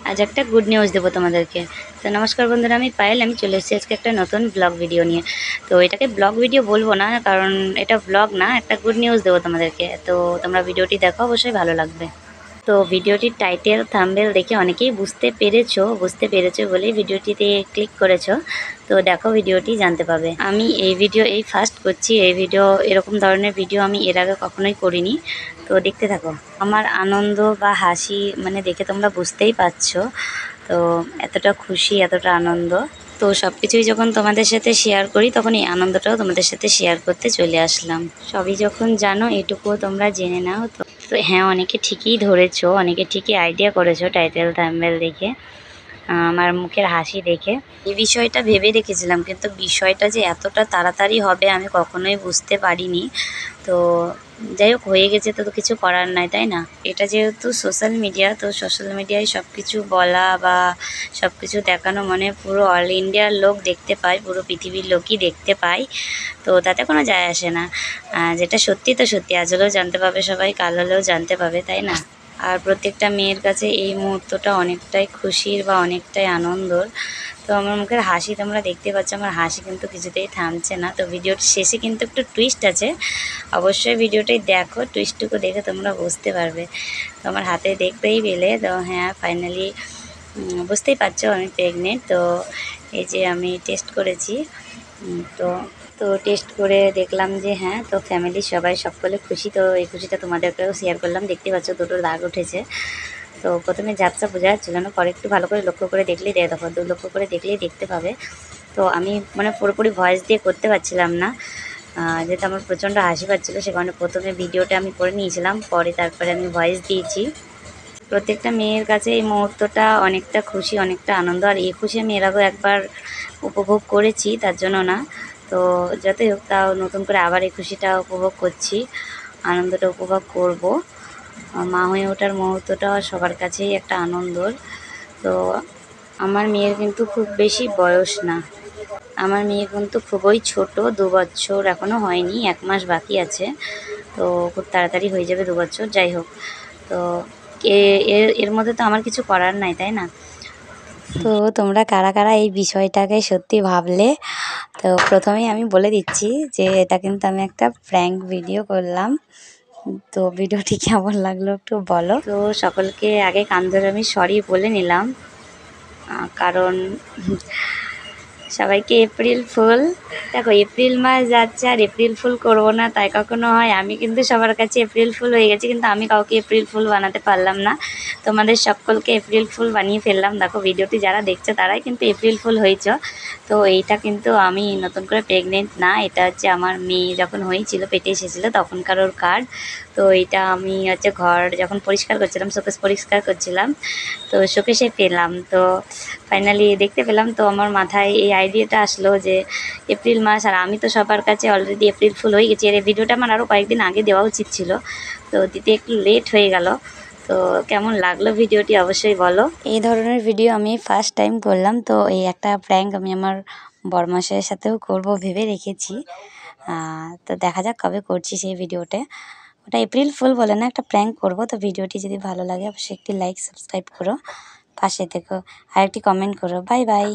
আজ একটা good news দেবো তোমাদেরকে। তো নমস্কার বন্ধুরা, আমি পায়েল। আমি চলে এসেছি আজকে একটা নতুন ব্লগ ভিডিও নিয়ে। তো এটাকে ব্লগ ভিডিও বলবো না, কারণ এটা ব্লগ না, একটা গুড নিউজ দেবো তোমাদেরকে। তো তোমরা ভিডিওটি দেখো, অবশ্যই ভালো লাগবে। তো ভিডিওটির টাইটেল থাম্বনেল দেখে অনেকেই বুঝতে পেরেছো বলেই ভিডিওটিতে ক্লিক করেছো। তো দেখো, ভিডিওটি জানতে পাবে। আমি এই ফার্স্ট করছি এই ভিডিও। এরকম ধরনের ভিডিও আমি এর আগে কখনোই করিনি। তো দেখতে থাকো। আমার আনন্দ বা হাসি মানে দেখে তোমরা বুঝতেই পারছো। তো এতটা খুশি, এতটা আনন্দ। তো সব কিছুই যখন তোমাদের সাথে শেয়ার করি, তখন এই আনন্দটাও তোমাদের সাথে শেয়ার করতে চলে আসলাম। সবই যখন জানো, এটুকুও তোমরা জেনে নাও। তো তো হ্যাঁ, অনেকে ঠিকই ধরেছো, অনেকে ঠিকই আইডিয়া করেছো টাইটেল থাম্বনেল দেখে, আমার মুখের হাসি দেখে। এই বিষয়টা ভেবে রেখেছিলাম, কিন্তু বিষয়টা যে এতটা তাড়াতাড়ি হবে আমি কখনোই বুঝতে পারিনি। তো যাই হোক, হয়ে গেছে, তো কিছু করার নাই, তাই না? এটা যেহেতু সোশ্যাল মিডিয়া, তো সোশ্যাল মিডিয়ায় সব কিছু বলা বা সব কিছু দেখানো মানে পুরো অল ইন্ডিয়ার লোক দেখতে পায়, পুরো পৃথিবীর লোকই দেখতে পায়। তো তাতে কোনো যায় আসে না। যেটা সত্যি তো সত্যি, আজ হলেও জানতে পাবে সবাই, কাল হলেও জানতে পাবে, তাই না? আর প্রত্যেকটা মেয়ের কাছে এই মুহূর্তটা অনেকটাই খুশির বা অনেকটাই আনন্দর। তো আমার মুখের হাসি তোমরা দেখতে পাচ্ছ, আমার হাসি কিন্তু কিছুতেই থামছে না। তো ভিডিওর শেষে কিন্তু একটু টুইস্ট আছে, অবশ্যই ভিডিওটাই দেখো, টুইস্টটুকু দেখে তোমরা বুঝতে পারবে। তো আমার হাতে দেখতেই পেলে। তো হ্যাঁ, ফাইনালি বুঝতেই পারছো আমি প্রেগনেন্ট। তো এই যে আমি টেস্ট করেছি। তো তো টেস্ট করে দেখলাম যে হ্যাঁ, তো ফ্যামিলির সবাই সকলে খুশি। তো এই খুশিটা তোমাদেরকেও শেয়ার করলাম। দেখতে পাচ্ছ দুটো দাগ উঠেছে। তো প্রথমে ঝাপসা বোঝা যাচ্ছিল না, পরে একটু ভালো করে লক্ষ্য করে দেখলেই দেখো, লক্ষ্য করে দেখলেই দেখতে পাবে। তো আমি মানে পুরোপুরি ভয়েস দিয়ে করতে পারছিলাম না, যেহেতু আমার প্রচণ্ড হাসি পাচ্ছিলো। সে কারণে প্রথমে ভিডিওটা আমি করে নিয়েছিলাম, পরে তারপরে আমি ভয়েস দিয়েছি। প্রত্যেকটা মেয়ের কাছে এই মুহূর্তটা অনেকটা খুশি, অনেকটা আনন্দ। আর এই খুশি আমি এর আগেও একবার উপভোগ করেছি, তার জন্য না। তো যতই হোক, তাও নতুন করে আবার এই খুশিটা উপভোগ করছি, আনন্দটা উপভোগ করব। মা হয়ে ওঠার মুহূর্তটা সবার কাছেই একটা আনন্দর। তো আমার মেয়ের কিন্তু খুব বেশি বয়স না, আমার মেয়ে কিন্তু খুবই ছোট, 2 বছর এখনও হয়নি, 1 মাস বাকি আছে। তো খুব তাড়াতাড়ি হয়ে যাবে 2 বছর। যাই হোক, তো এর মধ্যে তো আমার কিছু করার নাই, তাই না? তো তোমরা কারা কারা এই বিষয়টাকে সত্যি ভাবলে? তো প্রথমেই আমি বলে দিচ্ছি যে এটা কিন্তু আমি একটা প্র্যাঙ্ক ভিডিও করলাম। তো ভিডিওটি কেমন লাগলো একটু বলো। তো সকলকে আগে কান ধরে আমি সরি বলে নিলাম, কারণ সবাইকে এপ্রিল ফুল। দেখো, এপ্রিল মাস যাচ্ছে আর এপ্রিল ফুল করবো না তাই কখনো হয়? আমি কিন্তু সবার কাছে এপ্রিল ফুল হয়ে গেছি, কিন্তু আমি কাউকে এপ্রিল ফুল বানাতে পারলাম না। তোমাদের সকলকে এপ্রিল ফুল বানিয়ে ফেললাম। দেখো, ভিডিওটি যারা দেখছো তারাই কিন্তু এপ্রিল ফুল হয়েছ। তো এইটা কিন্তু আমি নতুন করে প্রেগনেন্ট না, এটা হচ্ছে আমার মেয়ে যখন হয়েছিল, পেটে এসেছিলো তখনকার ওর কার্ড। তো এইটা আমি হচ্ছে ঘর যখন পরিষ্কার করছিলাম, শোকেস পরিষ্কার করছিলাম, তো শোকেসে পেলাম। তো ফাইনালি দেখতে পেলাম, তো আমার মাথায় এই আইডিয়াটা আসলো যে এপ্রিল মাস, আর আমি তো সবার কাছে অলরেডি এপ্রিল ফুল হয়ে গেছি। আর এই ভিডিওটা আমার আরও কয়েকদিন আগে দেওয়া উচিত ছিল, তো দিতে একটু লেট হয়ে গেল। তো কেমন লাগলো ভিডিওটি অবশ্যই বলো। এই ধরনের ভিডিও আমি ফার্স্ট টাইম করলাম। তো এই একটা প্র্যাঙ্ক আমি আমার বরমাসের সাথেও করব ভেবে রেখেছি। তো দেখা যাক কবে করছি সেই ভিডিওটা। ওটা এপ্রিল ফুল বলে না, একটা প্র্যাঙ্ক করব। তো ভিডিওটি যদি ভালো লাগে অবশ্যই একটি লাইক, সাবস্ক্রাইব করো, পাশে থেকো, আর একটি কমেন্ট করো। Bye bye.